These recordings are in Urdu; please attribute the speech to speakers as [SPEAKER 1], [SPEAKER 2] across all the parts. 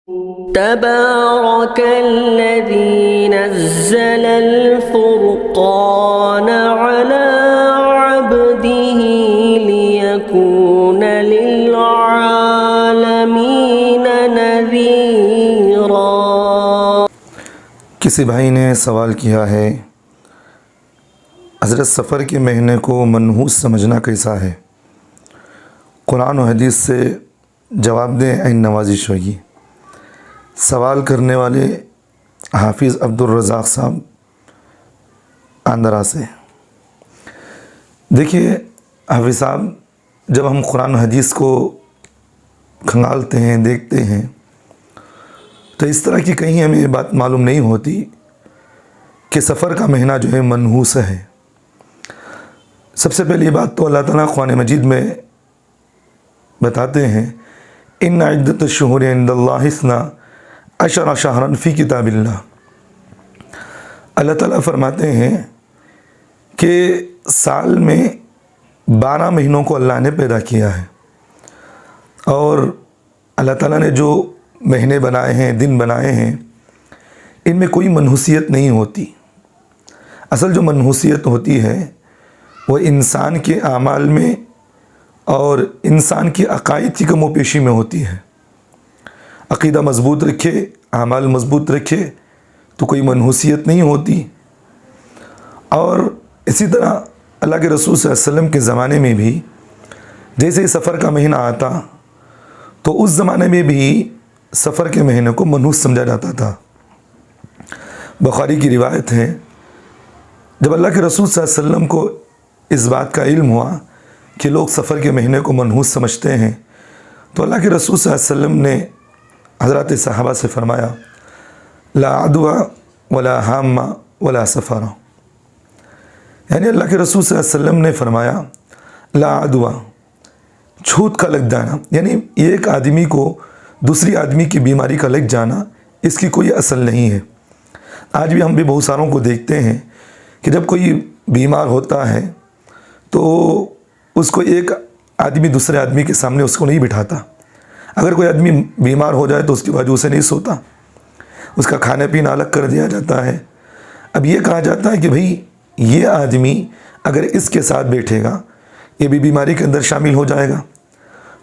[SPEAKER 1] تبارك الذي نزل الفرقان على عبده ليكون للعالمين نذيرا۔
[SPEAKER 2] کسی بھائی نے سوال کیا ہے حضرت سفر کے مہینے کو منحوس سمجھنا کیسا ہے؟ قرآن و حدیث سے جواب دیں، عین نوازش ہوگی۔ سوال کرنے والے حافظ عبدالرزاق صاحب آندرا سے۔ دیکھیے حافظ صاحب، جب ہم قرآن و حدیث کو کھنگالتے ہیں، دیکھتے ہیں، تو اس طرح کی کہیں ہمیں یہ بات معلوم نہیں ہوتی کہ سفر کا مہینہ جو ہے منحوس ہے۔ سب سے پہلی بات تو اللہ تعالیٰ قرآن مجید میں بتاتے ہیں، ان عدت الشہور عند اللہ 12 شہرا فی کتاب اللہ۔ اللہ تعالیٰ فرماتے ہیں کہ سال میں 12 مہینوں کو اللہ نے پیدا کیا ہے، اور اللہ تعالیٰ نے جو مہینے بنائے ہیں، دن بنائے ہیں، ان میں کوئی منحوسیت نہیں ہوتی۔ اصل جو منحوسیت ہوتی ہے وہ انسان کے اعمال میں اور انسان کی عقائد کی کم و بیشی میں ہوتی ہے۔ عقیدہ مضبوط رکھے، اعمال مضبوط رکھے تو کوئی منحوسیت نہیں ہوتی۔ اور اسی طرح اللہ کے رسول صلی اللہ علیہ وسلم کے زمانے میں بھی جیسے ہی سفر کا مہینہ آتا تو اس زمانے میں بھی سفر کے مہینے کو منحوس سمجھا جاتا تھا۔ بخاری کی روایت ہے، جب اللہ کے رسول صلی اللہ علیہ وسلم کو اس بات کا علم ہوا کہ لوگ سفر کے مہینے کو منحوس سمجھتے ہیں، تو اللہ کے رسول صلی اللہ علیہ وسلم نے حضرات صحابہ سے فرمایا، لا عدوى ولا حامہ ولا سفر۔ یعنی اللہ کے رسول صلی اللہ علیہ وسلم نے فرمایا لا عدوى، چھوت کا لگ جانا، یعنی ایک آدمی کو دوسری آدمی کی بیماری کا لگ جانا، اس کی کوئی اصل نہیں ہے۔ آج بھی ہم بھی بہت ساروں کو دیکھتے ہیں کہ جب کوئی بیمار ہوتا ہے تو اس کو ایک آدمی دوسرے آدمی کے سامنے اس کو نہیں بٹھاتا۔ اگر کوئی آدمی بیمار ہو جائے تو اس کے بازو سے نہیں سوتا، اس کا کھانا پینا الگ کر دیا جاتا ہے۔ اب یہ کہا جاتا ہے کہ بھئی یہ آدمی اگر اس کے ساتھ بیٹھے گا یہ بھی بیماری کے اندر شامل ہو جائے گا۔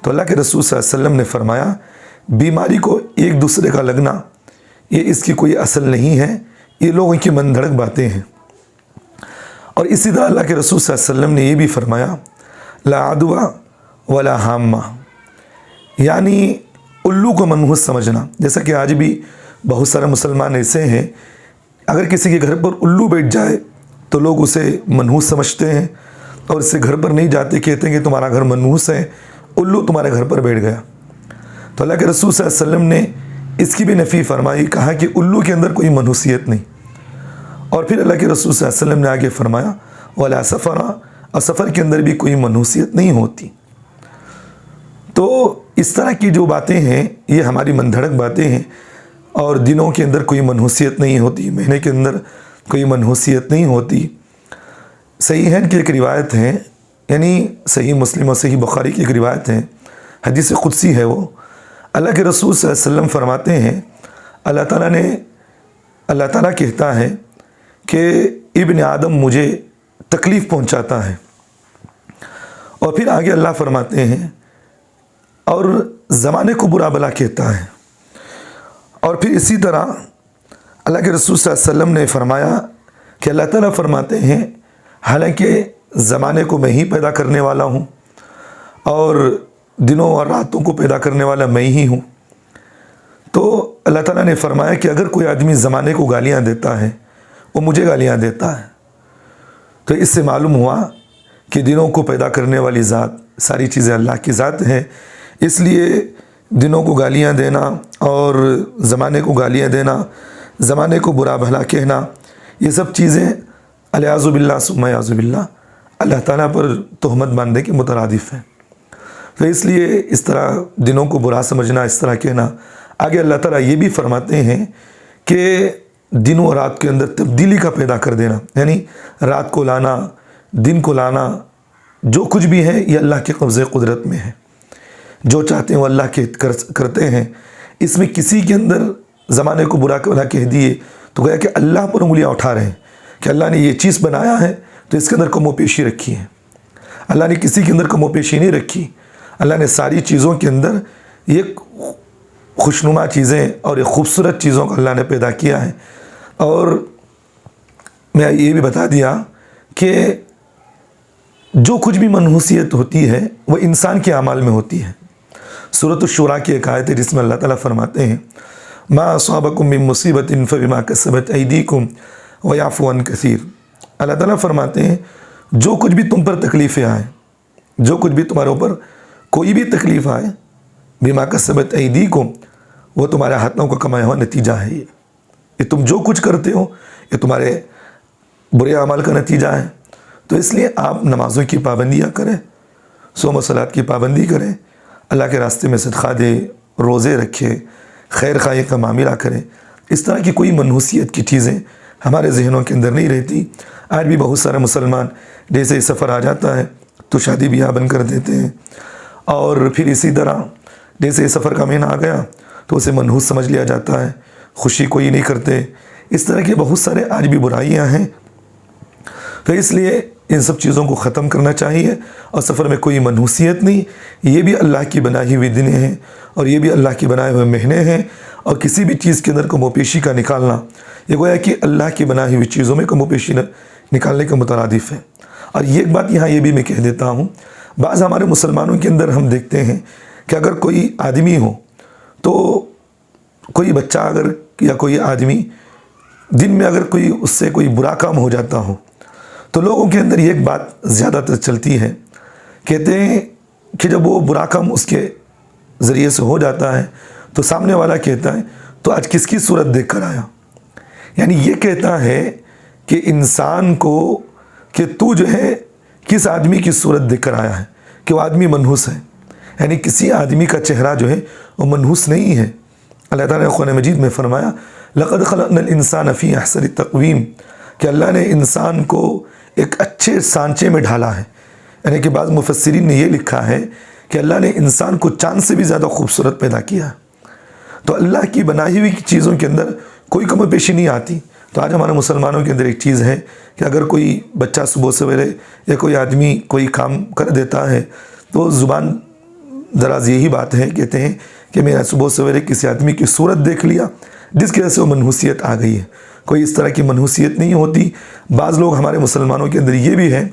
[SPEAKER 2] تو اللہ کے رسول صلی اللہ علیہ وسلم نے فرمایا بیماری کو ایک دوسرے کا لگنا یہ اس کی کوئی اصل نہیں ہے، یہ لوگوں کی من دھڑک باتیں ہیں۔ اور اسی طرح اللہ کے رسول صلی اللہ علیہ وسلم نے یہ بھی فرمایا لا عدوى ولا حامہ، یعنی الو کو منحوس سمجھنا۔ جیسا کہ آج بھی بہت سارے مسلمان ایسے ہیں، اگر کسی کے گھر پر الو بیٹھ جائے تو لوگ اسے منحوس سمجھتے ہیں اور اس سے گھر پر نہیں جاتے، کہتے ہیں کہ تمہارا گھر منحوس ہے، الو تمہارے گھر پر بیٹھ گیا۔ تو اللہ کے رسول صلی اللہ علیہ وسلم نے اس کی بھی نفی فرمائی، کہا کہ الو کے اندر کوئی منحوسیت نہیں۔ اور پھر اللہ کے رسول صلی اللہ علیہ وسلم نے آگے فرمایا ولا سفر، اور سفر کے اندر بھی کوئی منحوسیت نہیں ہوتی۔ تو اس طرح کی جو باتیں ہیں یہ ہماری من دھڑک باتیں ہیں، اور دنوں کے اندر کوئی منحوسیت نہیں ہوتی، مہینے کے اندر کوئی منحوسیت نہیں ہوتی۔ صحیح ہے کہ ایک روایت ہے، یعنی صحیح مسلم اور صحیح بخاری کی ایک روایت ہے، حدیث قدسی ہے، وہ اللہ کے رسول صلی اللہ علیہ وسلم فرماتے ہیں اللہ تعالیٰ کہتا ہے کہ ابن آدم مجھے تکلیف پہنچاتا ہے، اور پھر آگے اللہ فرماتے ہیں اور زمانے کو برا بلا کہتا ہے۔ اور پھر اسی طرح اللہ کے رسول صلی اللہ علیہ وسلم نے فرمایا کہ اللہ تعالیٰ فرماتے ہیں حالانکہ زمانے کو میں ہی پیدا کرنے والا ہوں اور دنوں اور راتوں کو پیدا کرنے والا میں ہی ہوں۔ تو اللہ تعالیٰ نے فرمایا کہ اگر کوئی آدمی زمانے کو گالیاں دیتا ہے وہ مجھے گالیاں دیتا ہے۔ تو اس سے معلوم ہوا کہ دنوں کو پیدا کرنے والی ذات، ساری چیزیں اللہ کی ذات ہیں، اس لیے دنوں کو گالیاں دینا اور زمانے کو گالیاں دینا، زمانے کو برا بھلا کہنا، یہ سب چیزیں الیاذ باللہ ثم اعوذ باللہ اللہ تعالیٰ پر تہمت باندھنے کے مترادف ہیں۔ تو اس لیے اس طرح دنوں کو برا سمجھنا، اس طرح کہنا۔ آگے اللہ تعالیٰ یہ بھی فرماتے ہیں کہ دن و رات کے اندر تبدیلی کا پیدا کر دینا، یعنی رات کو لانا، دن کو لانا، جو کچھ بھی ہے یہ اللہ کے قبضے قدرت میں ہے۔ جو چاہتے ہیں وہ اللہ کے کرتے ہیں، اس میں کسی کے اندر زمانے کو برا بھلا کہہ دیے تو گویا کہ اللہ پر انگلیاں اٹھا رہے ہیں کہ اللہ نے یہ چیز بنایا ہے تو اس کے اندر کم و پیشی رکھی ہے۔ اللہ نے کسی کے اندر کم و پیشی نہیں رکھی، اللہ نے ساری چیزوں کے اندر یہ خوشنما چیزیں اور یہ خوبصورت چیزوں کو اللہ نے پیدا کیا ہے۔ اور میں یہ بھی بتا دیا کہ جو کچھ بھی منحوسیت ہوتی ہے وہ انسان کے اعمال میں ہوتی ہے۔ سورۃ الشورى کی ایک آیت ہے جس میں اللہ تعالیٰ فرماتے ہیں ما اصابکم من مصیبت فبما کسبت ایدیکم ویعفو عن کثیر۔ اللہ تعالیٰ فرماتے ہیں جو کچھ بھی تم پر تکلیفیں آئیں، جو کچھ بھی تمہارے اوپر کوئی بھی تکلیف آئے، بما کسبت ایدیکم، وہ تمہارے ہاتھوں کا کمایا ہوا نتیجہ ہے۔ یہ تم جو کچھ کرتے ہو یہ تمہارے برے اعمال کا نتیجہ ہے۔ تو اس لیے آپ نمازوں کی پابندیاں کریں، صوم و صلات کی پابندی کریں، اللہ کے راستے میں صدقہ دیں، روزے رکھیں، خیر خواہی کا معاملہ کریں۔ اس طرح کی کوئی منحوسیت کی چیزیں ہمارے ذہنوں کے اندر نہیں رہتی۔ آج بھی بہت سارے مسلمان جیسے ہی سفر آ جاتا ہے تو شادی بیاہ بند کر دیتے ہیں، اور پھر اسی طرح جیسے سفر کا مہینہ آ گیا تو اسے منحوس سمجھ لیا جاتا ہے، خوشی کوئی نہیں کرتے۔ اس طرح کی بہت سارے آج بھی برائیاں ہیں۔ تو اس لیے ان سب چیزوں کو ختم کرنا چاہیے، اور سفر میں کوئی منحوسیت نہیں، یہ بھی اللہ کی بنائی ہوئی دنیں ہیں، اور یہ بھی اللہ کی بنائے ہوئے مہینے ہیں، اور کسی بھی چیز کے اندر کم و پیشی کا نکالنا یہ گویا کہ اللہ کی بنائی ہوئی چیزوں میں کم و پیشی نکالنے کا مترادف ہے۔ اور یہ ایک بات یہاں یہ بھی میں کہہ دیتا ہوں، بعض ہمارے مسلمانوں کے اندر ہم دیکھتے ہیں کہ اگر کوئی آدمی ہو تو کوئی بچہ اگر یا کوئی آدمی دن میں اگر کوئی اس سے کوئی برا کام ہو جاتا ہو تو لوگوں کے اندر یہ ایک بات زیادہ تر چلتی ہے، کہتے ہیں کہ جب وہ برا کام اس کے ذریعے سے ہو جاتا ہے تو سامنے والا کہتا ہے تو آج کس کی صورت دیکھ کر آیا، یعنی یہ کہتا ہے کہ انسان کو کہ تو جو ہے کس آدمی کی صورت دیکھ کر آیا ہے، کہ وہ آدمی منحوس ہے، یعنی کسی آدمی کا چہرہ جو ہے وہ منحوس نہیں ہے۔ اللہ تعالیٰ نے قرآن مجید میں فرمایا لقد خلقنا الانسان فی احسن تقویم، کہ اللہ نے انسان کو ایک اچھے سانچے میں ڈھالا ہے، یعنی کہ بعض مفسرین نے یہ لکھا ہے کہ اللہ نے انسان کو چاند سے بھی زیادہ خوبصورت پیدا کیا ہے۔ تو اللہ کی بنائی ہوئی چیزوں کے اندر کوئی کم و بیشی نہیں آتی۔ تو آج ہمارے مسلمانوں کے اندر ایک چیز ہے کہ اگر کوئی بچہ صبح سویرے یا کوئی آدمی کوئی کام کر دیتا ہے تو زبان دراز یہی بات ہے، کہتے ہیں کہ میں نے صبح سویرے کسی آدمی کی صورت دیکھ لیا جس کی وجہ سے وہ منحوسیت آ گئی ہے۔ کوئی اس طرح کی منحوسیت نہیں ہوتی۔ بعض لوگ ہمارے مسلمانوں کے اندر یہ بھی ہے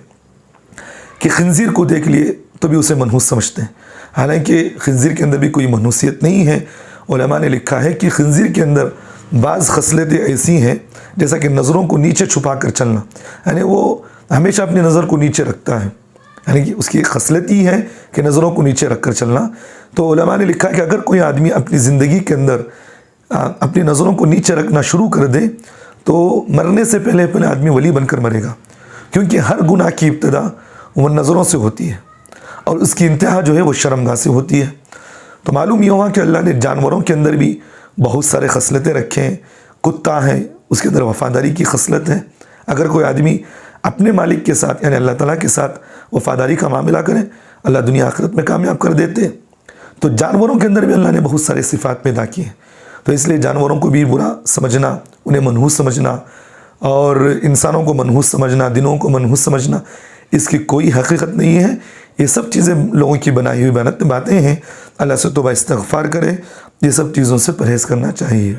[SPEAKER 2] کہ خنزیر کو دیکھ لیے تو بھی اسے منحوس سمجھتے ہیں، حالانکہ خنزیر کے اندر بھی کوئی منحوسیت نہیں ہے۔ علماء نے لکھا ہے کہ خنزیر کے اندر بعض خصلتیں ایسی ہیں جیسا کہ نظروں کو نیچے چھپا کر چلنا، یعنی وہ ہمیشہ اپنی نظر کو نیچے رکھتا ہے، یعنی کہ اس کی خصلت ہی ہے کہ نظروں کو نیچے رکھ کر چلنا۔ تو علماء نے لکھا کہ اگر کوئی آدمی اپنی زندگی کے اندر اپنی نظروں کو نیچے رکھنا شروع کر دے تو مرنے سے پہلے آدمی ولی بن کر مرے گا، کیونکہ ہر گناہ کی ابتدا وہ نظروں سے ہوتی ہے اور اس کی انتہا جو ہے وہ شرمگاہ سے ہوتی ہے۔ تو معلوم یہ ہوا کہ اللہ نے جانوروں کے اندر بھی بہت سارے خصلتیں رکھے ہیں۔ کتا ہے، اس کے اندر وفاداری کی خصلت ہے۔ اگر کوئی آدمی اپنے مالک کے ساتھ یعنی اللہ تعالیٰ کے ساتھ وفاداری کا معاملہ کرے، اللہ دنیا آخرت میں کامیاب کر دیتے۔ تو جانوروں کے اندر بھی اللہ نے بہت سارے صفات پیدا کی ہیں۔ تو اس لیے جانوروں کو بھی برا سمجھنا، انہیں منحوس سمجھنا اور انسانوں کو منحوس سمجھنا، دنوں کو منحوس سمجھنا، اس کی کوئی حقیقت نہیں ہے۔ یہ سب چیزیں لوگوں کی بنائی ہوئی باتیں ہیں۔ اللہ سے توبہ استغفار کرے، یہ سب چیزوں سے پرہیز کرنا چاہیے۔